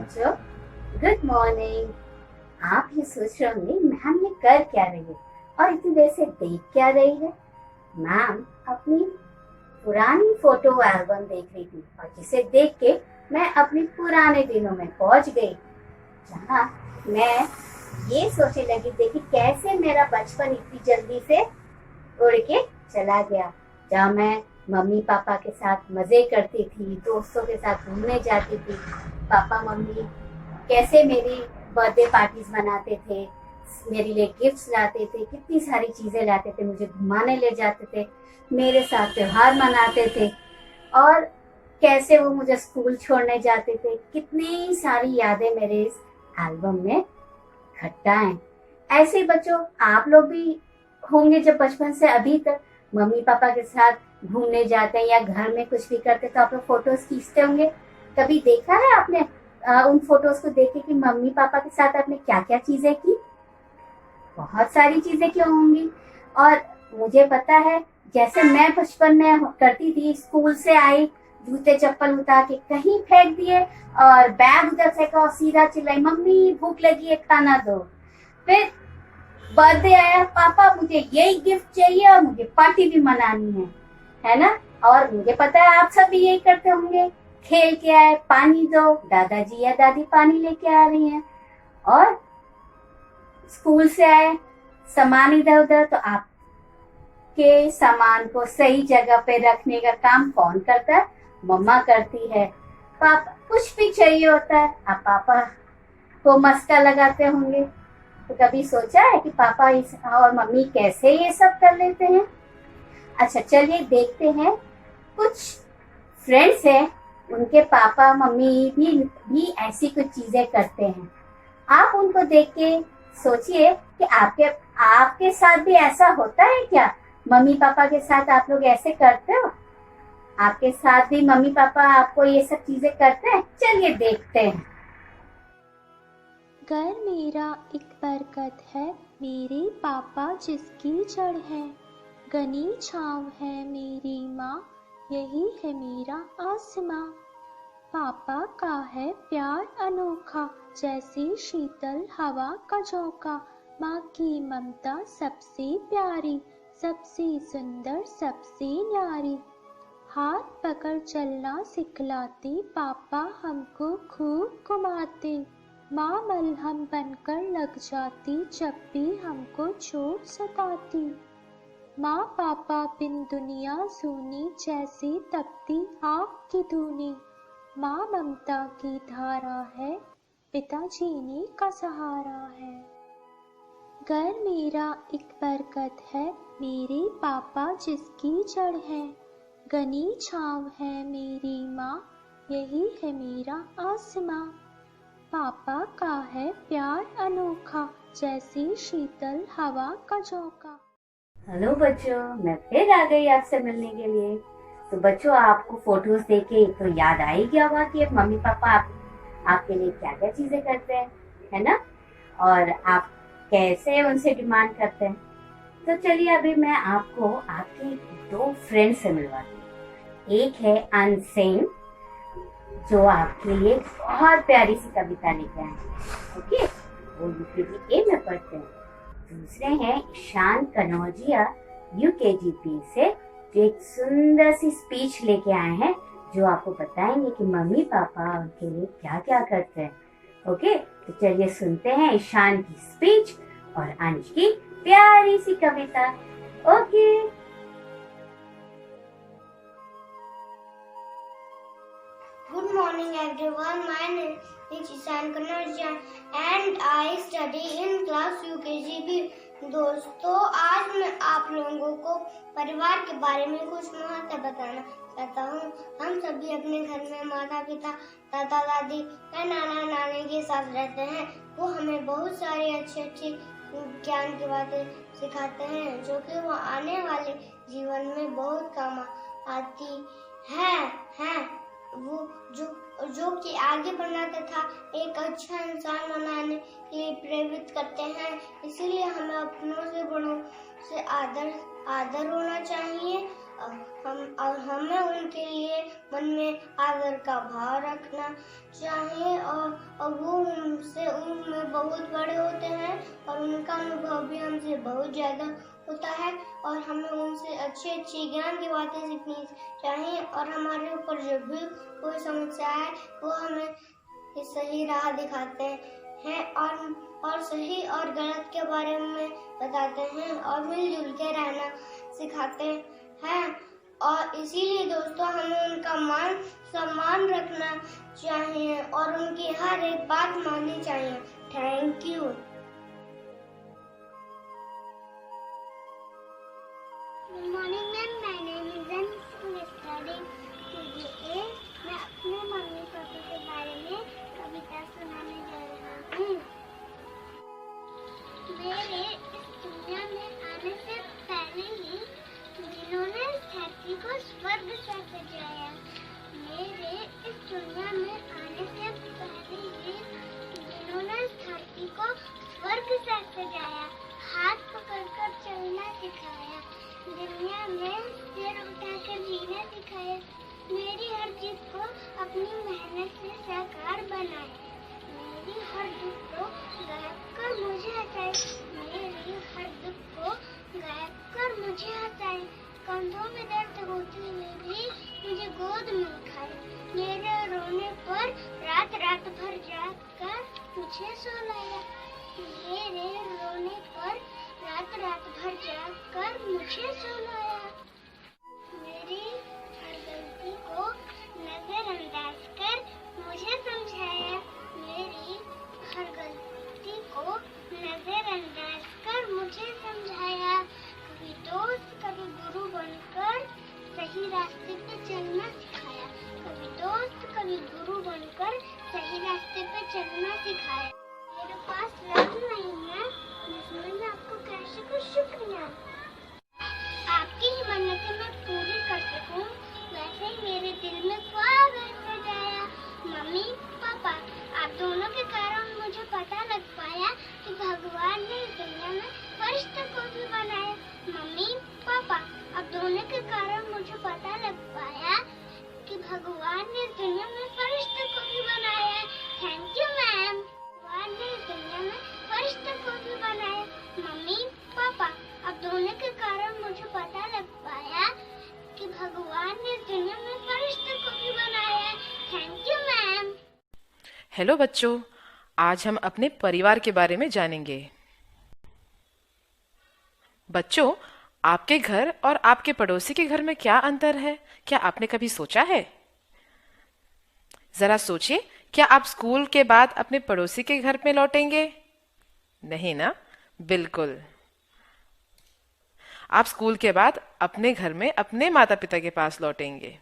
बच्चों, good morning. आप ये सोच रहे होंगे मैम ये कर क्या रही है और इतनी देर से देख क्या रही है। मैम अपनी पुरानी फोटो एल्बम देख रही थी और जिसे देख के मैं अपने पुराने दिनों में पहुंच गई, जहाँ मैं ये सोचने लगी देखी कैसे मेरा बचपन इतनी जल्दी से उड़ के चला गया, जहाँ मैं मम्मी पापा के साथ मजे करती थी, दोस्तों के साथ घूमने जाती थी। पापा मम्मी कैसे मेरी बर्थडे पार्टीज मनाते थे, मेरे लिए गिफ्ट्स लाते थे, कितनी सारी चीजें लाते थे, मुझे घुमाने ले जाते थे, मेरे साथ त्योहार मनाते थे और कैसे वो मुझे स्कूल छोड़ने जाते थे। कितनी सारी यादें मेरे इस एल्बम में इकट्ठा हैं। ऐसे बच्चों आप लोग भी होंगे जब बचपन से अभी तक मम्मी पापा के साथ घूमने जाते हैं या घर में कुछ भी करते तो आप लोग फोटोज खींचते होंगे। कभी देखा है आपने उन फोटोज को देखे कि मम्मी पापा के साथ आपने क्या क्या चीजें की? बहुत सारी चीजें की होंगी। और मुझे पता है जैसे मैं बचपन में करती थी, स्कूल से आई जूते चप्पल उतार के कहीं फेंक दिए और बैग उधर फेंका और सीधा चिल्लाई मम्मी भूख लगी है खाना दो। फिर बर्थडे आया, पापा मुझे यही गिफ्ट चाहिए और मुझे पार्टी भी मनानी है ना। और मुझे पता है आप सब भी यही करते होंगे, खेल के आए पानी दो, दादाजी या दादी पानी लेके आ रही हैं। और स्कूल से आए सामान इधर उधर, तो आपके सामान को सही जगह पे रखने का काम कौन करता है? मम्मा करती है। पापा कुछ भी चाहिए होता है आप पापा को मस्का लगाते होंगे। तो कभी सोचा है कि पापा और मम्मी कैसे ये सब कर लेते हैं? अच्छा चलिए देखते हैं। कुछ फ्रेंड्स हैं, उनके पापा मम्मी भी ऐसी कुछ चीजें करते हैं। आप उनको देख के सोचिए कि आपके साथ भी ऐसा होता है क्या? मम्मी पापा के साथ आप लोग ऐसे करते हो? आपके साथ भी मम्मी पापा आपको ये सब चीजें करते हैं? चलिए देखते हैं। घर मेरा एक बरगद है, मेरे पापा जिसकी जड़ है। घनी छाँव है मेरी माँ, यही है मेरा आसमां। पापा का है प्यार अनोखा, जैसे शीतल हवा का झोंका। माँ की ममता सबसे प्यारी, सबसे सुंदर सबसे न्यारी। हाथ पकड़ चलना सिखलाते, पापा हमको खूब घुमाते। माँ मलहम बनकर लग जाती, जब भी हमको चोट सताती। माँ पापा बिन दुनिया सूनी, जैसे तपती आग की धूनी। माँ ममता की धारा है, पिता जीने का सहारा है। घर मेरा एक बरगद है, मेरे पापा जिसकी जड़ है। घनी छाँव है मेरी माँ, यही है मेरा आसमां। पापा का है प्यार अनोखा, जैसे शीतल हवा का झोंका। हेलो बच्चों, मैं फिर आ गई आपसे मिलने के लिए। तो बच्चों आपको फोटोज देख के तो याद आ ही गया होगा कि मम्मी पापा आपके लिए क्या क्या चीजें करते हैं, है ना? और आप कैसे उनसे डिमांड करते हैं। तो चलिए अभी मैं आपको आपके दो फ्रेंड से मिलवाती हूँ। एक है अनसेन, जो आपके लिए बहुत प्यारी सी कविता लेके आए हैं। ओके, वो यूकेजी में पढ़ते हैं। दूसरे हैं ईशान कनौजिया यूकेजी से, जो एक सुंदर सी स्पीच लेके आए हैं, जो आपको बताएंगे कि मम्मी पापा उनके लिए क्या क्या करते हैं। ओके, तो चलिए सुनते हैं ईशान की स्पीच और अंश की प्यारी सी कविता। Okay. Good morning everyone, my name is Ishan Kanarjan and I study in class UKGB। दोस्तों आज मैं आप लोगों को परिवार के बारे में कुछ महत्व बताना चाहता हूँ। हम सभी अपने घर में माता पिता दादा दादी या नाना नानी के साथ रहते हैं। वो हमें बहुत सारी अच्छी ज्ञान की बातें सिखाते हैं, जो कि वो आने वाले जीवन में बहुत काम आती है। वो जो कि आगे बढ़ना तथा एक अच्छा इंसान बनाने के लिए प्रेरित करते हैं। इसीलिए हमें अपनों से बड़ों से आदर होना चाहिए हमें उनके लिए मन में आदर का भाव रखना चाहिए और वो हमसे उम्र में बहुत बड़े होते हैं और उनका अनुभव भी हमसे बहुत ज़्यादा होता है और हमें उनसे अच्छी अच्छी ज्ञान की बातें सीखनी चाहिए और हमारे ऊपर जो भी कोई समस्या है वो हमें सही राह दिखाते हैं और सही और गलत के बारे में बताते हैं और मिलजुल के रहना सिखाते हैं और इसीलिए दोस्तों हमें उनका मान सम्मान रखना चाहिए और उनकी हर एक बात माननी चाहिए। Thank you. Good morning ma'am, my name is an study KGA। मैं अपने मम्मी पापा के बारे में कविता सुनाने जा रहा हूँ। मेरे इस दुनिया में आने से पहले ही जिन्होंने धरती को स्वर्ग से सजाया, मेरे इस दुनिया में आने से पहले ही जिन्होंने धरती को स्वर्ग से सजाया, हाथ पकड़कर चलना सिखाया, दुनिया में सिर उठाकर जीना सिखाया, मेरी हर जिद को अपनी मेहनत से साकार बनाया, मेरी हर दुख को गायब कर मुझे हटाए, मेरी हर दुख को गायब कर मुझे हटाए, कंधों में दर्द होते हुए भी मुझे गोद में उठाए, मेरे रोने पर रात रात भर जागकर मुझे सुलाया, मेरे रोने पर रात रात भर जागकर मुझे सुलाया, मेरी हर गलती को नजरअंदाज कर मुझे समझाया, मेरी हर गलती को नजरअंदाज कर मुझे समझाया, कभी दोस्त कभी गुरु बनकर सही रास्ते पे चलना सिखाया, कभी दोस्त कभी गुरु बनकर सही रास्ते पे चलना सिखाया, मेरे पास लफ्ज नहीं है जिसमें मैं आपको कह सकूं शुक्रिया, आपकी ही मन्नतें मैं पूरी कर सकूं, वैसे ही मेरे दिल में ख्वाब है सजाया, मम्मी पापा आप दोनों के कारण मुझे पता लग पाया कि भगवान ने इस दुनिया में फरिश्तों को भी बनाया, मम्मी पापा आप दोनों के कारण मुझे पता लग पाया कि भगवान ने इस दुनिया में फरिश्तों को भी बनाया। Thank you ma'am. भगवान ने इस दुनिया में फरिश्तों को भी बनाया, मम्मी पापा आप दोनों के कारण मुझे पता लग पाया कि भगवान ने इस दुनिया में फरिश्तों को भी बनाया। Thank you ma'am. हेलो बच्चों, आज हम अपने परिवार के बारे में जानेंगे। बच्चों, आपके घर और आपके पड़ोसी के घर में क्या अंतर है? क्या आपने कभी सोचा है? जरा सोचिए, क्या आप स्कूल के बाद अपने पड़ोसी के घर में लौटेंगे? नहीं ना, बिल्कुल। आप स्कूल के बाद अपने घर में अपने माता पिता के पास लौटेंगे।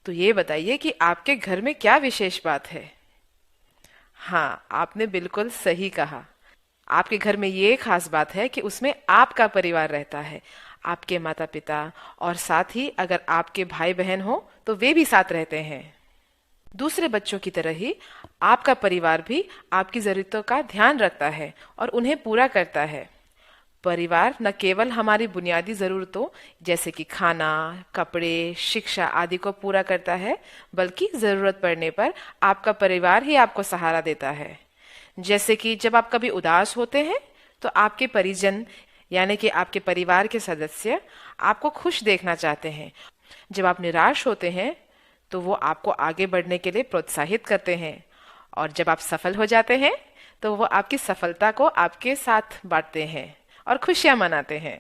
तो ये बताइए कि आपके घर में क्या विशेष बात है? हाँ, आपने बिल्कुल सही कहा। आपके घर में ये खास बात है कि उसमें आपका परिवार रहता है, आपके माता पिता, और साथ ही अगर आपके भाई बहन हो तो वे भी साथ रहते हैं। दूसरे बच्चों की तरह ही आपका परिवार भी आपकी जरूरतों का ध्यान रखता है और उन्हें पूरा करता है। परिवार न केवल हमारी बुनियादी जरूरतों जैसे कि खाना, कपड़े, शिक्षा आदि को पूरा करता है, बल्कि जरूरत पड़ने पर आपका परिवार ही आपको सहारा देता है। जैसे कि जब आप कभी उदास होते हैं तो आपके परिजन यानी कि आपके परिवार के सदस्य आपको खुश देखना चाहते हैं। जब आप निराश होते हैं तो वो आपको आगे बढ़ने के लिए प्रोत्साहित करते हैं, और जब आप सफल हो जाते हैं तो वो आपकी सफलता को आपके साथ बांटते हैं और खुशियां मनाते हैं।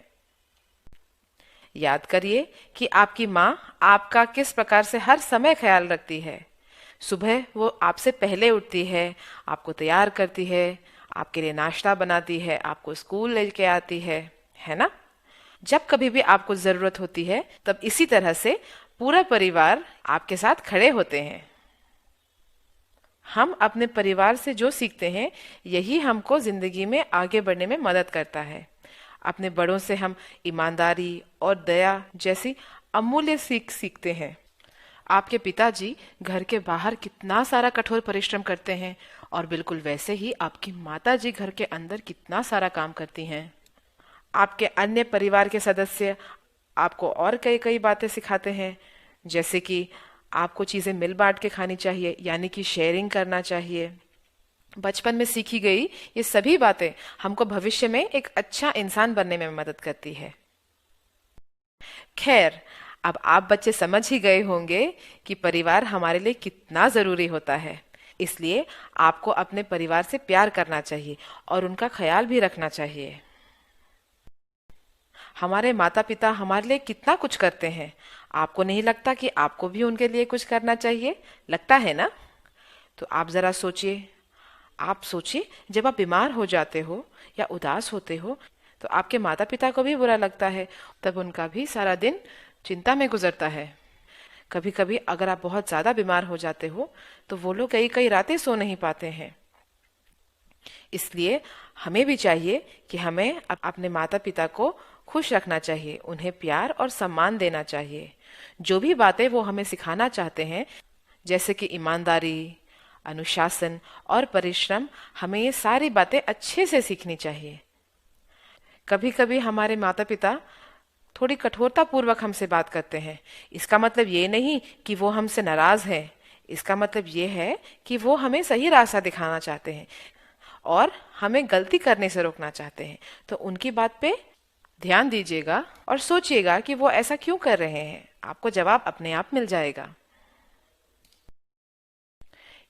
याद करिए कि आपकी माँ आपका किस प्रकार से हर समय ख्याल रखती है। सुबह वो आपसे पहले उठती है, आपको तैयार करती है, आपके लिए नाश्ता बनाती है, आपको स्कूल लेके आती है ना? जब कभी भी आपको जरूरत होती है तब इसी तरह से पूरा परिवार आपके साथ खड़े होते हैं। हम अपने परिवार से जो सीखते हैं यही हमको जिंदगी में आगे बढ़ने में मदद करता है। अपने बड़ों से हम ईमानदारी और दया जैसी अमूल्य सीख सीखते हैं। आपके पिताजी घर के बाहर कितना सारा कठोर परिश्रम करते हैं, और बिल्कुल वैसे ही आपकी माताजी घर के अंदर कितना सारा काम करती हैं। आपके अन्य परिवार के सदस्य आपको और कई कई बातें सिखाते हैं, जैसे कि आपको चीजें मिल बांट के खानी चाहिए, यानी कि शेयरिंग करना चाहिए। बचपन में सीखी गई ये सभी बातें हमको भविष्य में एक अच्छा इंसान बनने में मदद करती है। खैर, अब आप बच्चे समझ ही गए होंगे कि परिवार हमारे लिए कितना जरूरी होता है। इसलिए आपको अपने परिवार से प्यार करना चाहिए और उनका ख्याल भी रखना चाहिए। हमारे माता पिता हमारे लिए कितना कुछ करते हैं, आपको नहीं लगता कि आपको भी उनके लिए कुछ करना चाहिए? लगता है ना? तो आप जरा सोचिए, आप सोचिए, जब आप बीमार हो जाते हो या उदास होते हो तो आपके माता पिता को भी बुरा लगता है, तब उनका भी सारा दिन चिंता में गुजरता है। कभी कभी अगर आप बहुत ज्यादा बीमार हो जाते हो तो वो लोग कई कई रातें सो नहीं पाते हैं। इसलिए हमें भी चाहिए कि हमें अपने माता पिता को खुश रखना चाहिए, उन्हें प्यार और सम्मान देना चाहिए। जो भी बातें वो हमें सिखाना चाहते हैं, जैसे कि ईमानदारी, अनुशासन और परिश्रम, हमें ये सारी बातें अच्छे से सीखनी चाहिए। कभी कभी हमारे माता पिता थोड़ी कठोरता पूर्वक हमसे बात करते हैं। इसका मतलब ये नहीं कि वो हमसे नाराज हैं, इसका मतलब ये है कि वो हमें सही रास्ता दिखाना चाहते हैं और हमें गलती करने से रोकना चाहते हैं। तो उनकी बात पे ध्यान दीजिएगा और सोचिएगा कि वो ऐसा क्यों कर रहे हैं। आपको जवाब अपने आप मिल जाएगा।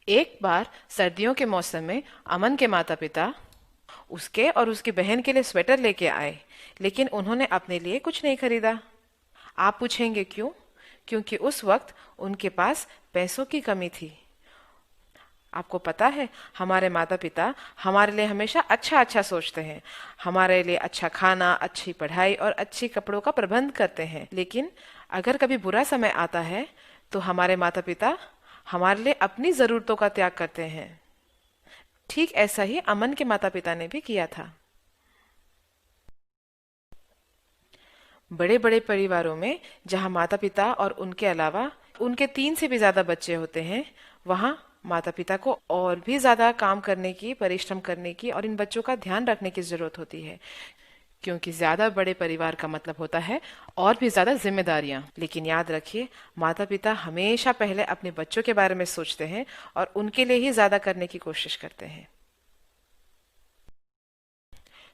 एक बार सर्दियों के मौसम में अमन के माता पिता उसके और उसकी बहन के लिए स्वेटर लेके आए, लेकिन उन्होंने अपने लिए कुछ नहीं खरीदा। आप पूछेंगे क्यों? क्योंकि उस वक्त उनके पास पैसों की कमी थी। आपको पता है, हमारे माता पिता हमारे लिए हमेशा अच्छा अच्छा सोचते हैं, हमारे लिए अच्छा खाना, अच्छी पढ़ाई और अच्छे कपड़ों का प्रबंध करते हैं। लेकिन अगर कभी बुरा समय आता है तो हमारे माता पिता हमारे लिए अपनी जरूरतों का त्याग करते हैं। ठीक ऐसा ही अमन के माता पिता ने भी किया था। बड़े बड़े परिवारों में जहाँ माता पिता और उनके अलावा उनके 3 से भी ज्यादा बच्चे होते हैं, वहाँ माता पिता को और भी ज्यादा काम करने की, परिश्रम करने की और इन बच्चों का ध्यान रखने की जरूरत होती है, क्योंकि ज्यादा बड़े परिवार का मतलब होता है और भी ज्यादा जिम्मेदारियां। लेकिन याद रखिए, माता पिता हमेशा पहले अपने बच्चों के बारे में सोचते हैं और उनके लिए ही ज्यादा करने की कोशिश करते हैं।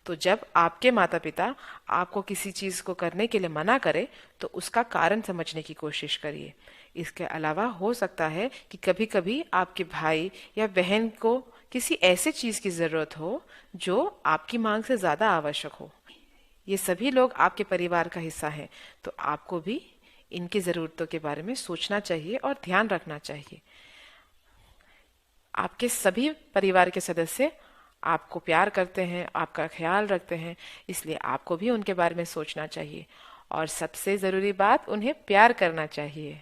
तो जब आपके माता पिता आपको किसी चीज को करने के लिए मना करे तो उसका कारण समझने की कोशिश करिए। इसके अलावा हो सकता है कि कभी कभी आपके भाई या बहन को किसी ऐसे चीज की जरूरत हो जो आपकी मांग से ज्यादा आवश्यक हो। ये सभी लोग आपके परिवार का हिस्सा हैं, तो आपको भी इनकी जरूरतों के बारे में सोचना चाहिए और ध्यान रखना चाहिए। आपके सभी परिवार के सदस्य आपको प्यार करते हैं, आपका ख्याल रखते हैं, इसलिए आपको भी उनके बारे में सोचना चाहिए और सबसे जरूरी बात, उन्हें प्यार करना चाहिए।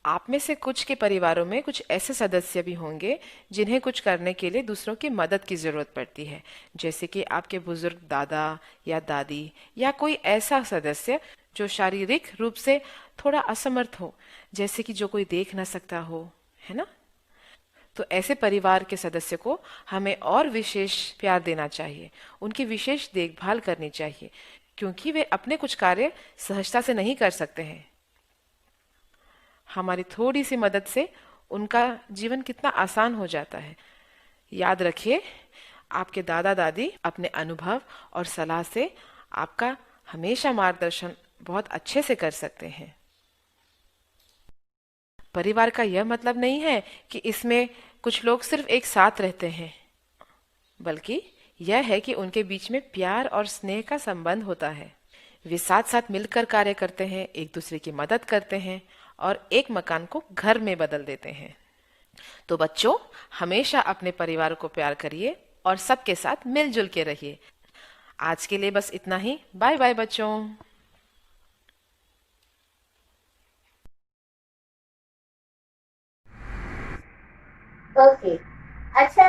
आप में से कुछ के परिवारों में कुछ ऐसे सदस्य भी होंगे जिन्हें कुछ करने के लिए दूसरों की मदद की जरूरत पड़ती है, जैसे कि आपके बुजुर्ग दादा या दादी या कोई ऐसा सदस्य जो शारीरिक रूप से थोड़ा असमर्थ हो, जैसे कि जो कोई देख ना सकता हो, है ना? तो ऐसे परिवार के सदस्य को हमें और विशेष प्यार देना चाहिए, उनकी विशेष देखभाल करनी चाहिए, क्योंकि वे अपने कुछ कार्य सहजता से नहीं कर सकते हैं। हमारी थोड़ी सी मदद से उनका जीवन कितना आसान हो जाता है। याद रखिए, आपके दादा दादी अपने अनुभव और सलाह से आपका हमेशा मार्गदर्शन बहुत अच्छे से कर सकते हैं। परिवार का यह मतलब नहीं है कि इसमें कुछ लोग सिर्फ एक साथ रहते हैं, बल्कि यह है कि उनके बीच में प्यार और स्नेह का संबंध होता है। वे साथ साथ मिलकर कार्य करते हैं, एक दूसरे की मदद करते हैं और एक मकान को घर में बदल देते हैं। तो बच्चों, हमेशा अपने परिवार को प्यार करिए और सबके साथ मिलजुल के रहिए। आज के लिए बस इतना ही। बाय बाय बच्चों। ओके, अच्छा,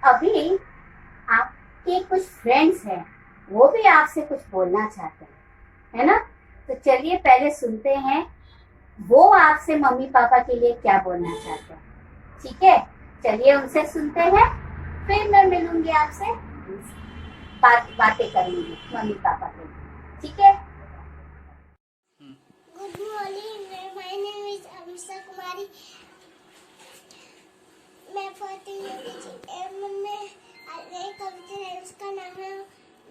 अभी आपके कुछ फ्रेंड्स हैं, वो भी आपसे कुछ बोलना चाहते हैं, है ना? तो चलिए पहले सुनते हैं वो आपसे मम्मी पापा के लिए क्या बोलना चाहते हैं। ठीक है, चलिए उनसे सुनते हैं, फिर मैं मिलूंगी आपसे। बातें करेंगे मम्मी पापा के, ठीक है? Good morning, my name is Amisha Kumari. मैं पढ़ती हूँ में एक कविता है, उसका नाम है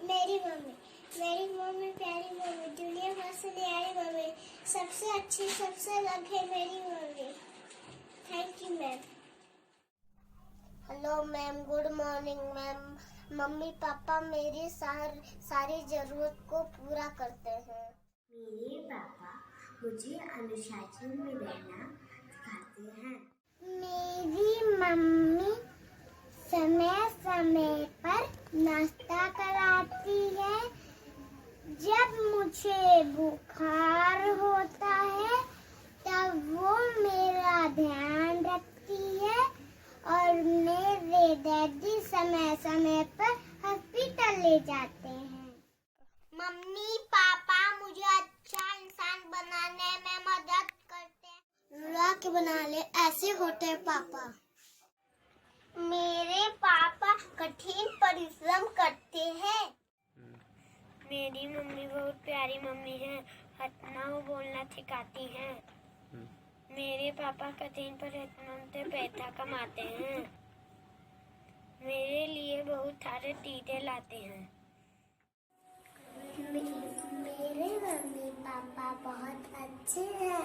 मेरी मम्मी। मेरी मम्मी प्यारी मम्मी, दुनिया भर से न्यारी मम्मी, सबसे अच्छी सबसे अलग है मेरी mummy. Thank you ma'am. Hello ma'am, good morning ma'am. Mummy papa मेरी सारी जरूरत को पूरा करते हैं। मेरे पापा मुझे अनुशासन में रहना सिखाते हैं। मेरी मम्मी समय समय पर नाश्ता कराती है। जब मुझे बुखार होता है तब वो मेरा ध्यान रखती है, और मेरे डैडी समय समय पर हॉस्पिटल ले जाते हैं। मम्मी पापा मुझे अच्छा इंसान बनाने में मदद करते हैं। रुला के बना ले, ऐसे होते हैं पापा। मेरे पापा कठिन परिश्रम करते हैं। मेरी मम्मी बहुत प्यारी मम्मी है, हंसना बोलना सिखाती हैं। मेरे पापा कठिन परिश्रम से पैसा कमाते हैं। मेरे लिए बहुत सारे चीजें लाते हैं। मेरे मम्मी पापा बहुत अच्छे हैं।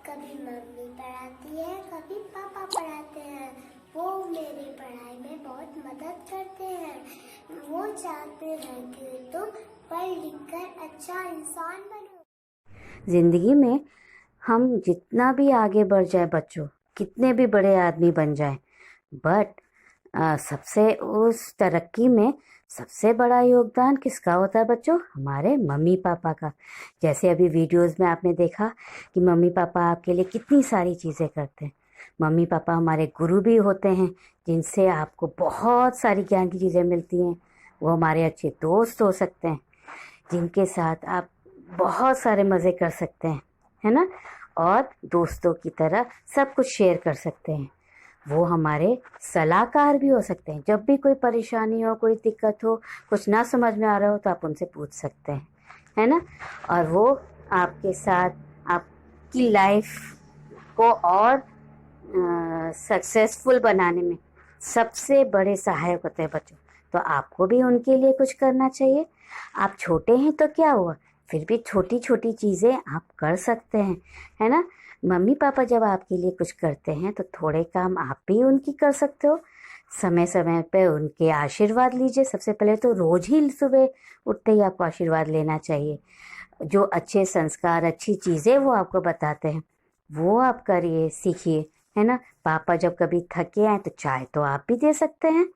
कभी मम्मी पढ़ाती है, कभी पापा पढ़ाते हैं। वो मेरी पढ़ाई में बहुत मदद करते हैं। वो चाहते हैं कि तुम पढ़ लिख कर अच्छा इंसान बनो। जिंदगी में हम जितना भी आगे बढ़ जाए बच्चों, कितने भी बड़े आदमी बन जाए, बट सबसे उस तरक्की में सबसे बड़ा योगदान किसका होता है बच्चों? हमारे मम्मी पापा का। जैसे अभी वीडियोस में आपने देखा कि मम्मी पापा आपके लिए कितनी सारी चीज़ें करते हैं। मम्मी पापा हमारे गुरु भी होते हैं, जिनसे आपको बहुत सारी ज्ञान की चीज़ें मिलती हैं। वो हमारे अच्छे दोस्त हो सकते हैं, जिनके साथ आप बहुत सारे मज़े कर सकते हैं, है ना? और दोस्तों की तरह सब कुछ शेयर कर सकते हैं। वो हमारे सलाहकार भी हो सकते हैं। जब भी कोई परेशानी हो, कोई दिक्कत हो, कुछ ना समझ में आ रहा हो, तो आप उनसे पूछ सकते हैं, है ना? और वो आपके साथ आपकी लाइफ को और सक्सेसफुल बनाने में सबसे बड़े सहायक होते हैं बच्चों। तो आपको भी उनके लिए कुछ करना चाहिए। आप छोटे हैं तो क्या हुआ, फिर भी छोटी छोटी चीज़ें आप कर सकते हैं, है ना? मम्मी पापा जब आपके लिए कुछ करते हैं तो थोड़े काम आप भी उनकी कर सकते हो। समय समय पे उनके आशीर्वाद लीजिए। सबसे पहले तो रोज़ ही सुबह उठते ही आपको आशीर्वाद लेना चाहिए। जो अच्छे संस्कार, अच्छी चीज़ें वो आपको बताते हैं, वो आप करिए, सीखिए, है ना? पापा जब कभी थके आए तो चाय तो आप भी दे सकते हैं,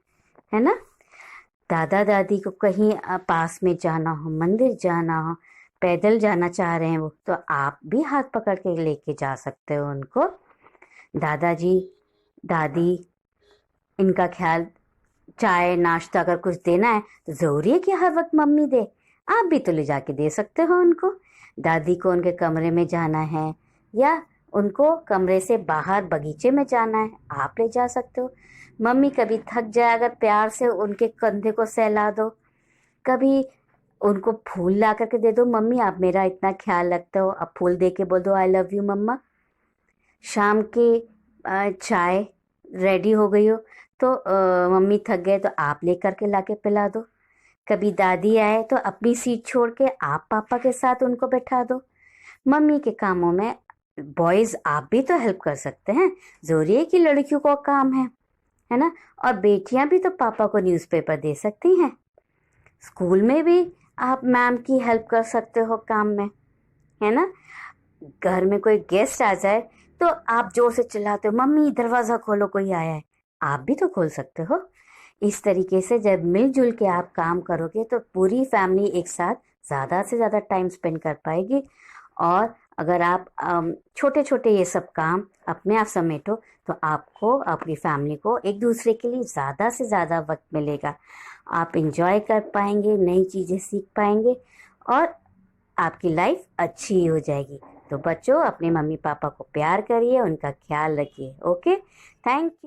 है ना? दादा दादी को कहीं पास में जाना हो, मंदिर जाना हो, पैदल जाना चाह रहे हैं वो, तो आप भी हाथ पकड़ के लेके जा सकते हो उनको। दादाजी दादी, इनका ख्याल, चाय नाश्ता अगर कुछ देना है तो ज़रूरी है कि हर वक्त मम्मी दे, आप भी तो ले जाके दे सकते हो उनको। दादी को उनके कमरे में जाना है या उनको कमरे से बाहर बगीचे में जाना है, आप ले जा सकते हो। मम्मी कभी थक जाए, अगर प्यार से उनके कंधे को सहला दो। कभी उनको फूल ला करके दे दो, मम्मी आप मेरा इतना ख्याल रखते हो, अब फूल दे के बोल दो आई लव यू मम्मा। शाम की चाय रेडी हो गई हो तो मम्मी थक गए तो आप ले करके ला के पिला दो। कभी दादी आए तो अपनी सीट छोड़ के आप पापा के साथ उनको बैठा दो। मम्मी के कामों में बॉयज़ आप भी तो हेल्प कर सकते हैं, ज़रूरी है कि लड़कियों को काम है ना? और बेटियां भी तो पापा को न्यूज़पेपर दे सकती हैं। स्कूल में भी आप मैम की हेल्प कर सकते हो काम में, है ना? घर में कोई गेस्ट आ जाए तो आप जोर से चिल्लाते हो, मम्मी दरवाज़ा खोलो कोई आया है, आप भी तो खोल सकते हो। इस तरीके से जब मिलजुल के आप काम करोगे तो पूरी फैमिली एक साथ ज़्यादा से ज़्यादा टाइम स्पेंड कर पाएगी। और अगर आप छोटे छोटे ये सब काम अपने आप समेटो तो आपको, अपनी फैमिली को एक दूसरे के लिए ज़्यादा से ज़्यादा वक्त मिलेगा। आप इंजॉय कर पाएंगे, नई चीज़ें सीख पाएंगे और आपकी लाइफ अच्छी हो जाएगी। तो बच्चों, अपने मम्मी पापा को प्यार करिए, उनका ख्याल रखिए। Okay, thank you.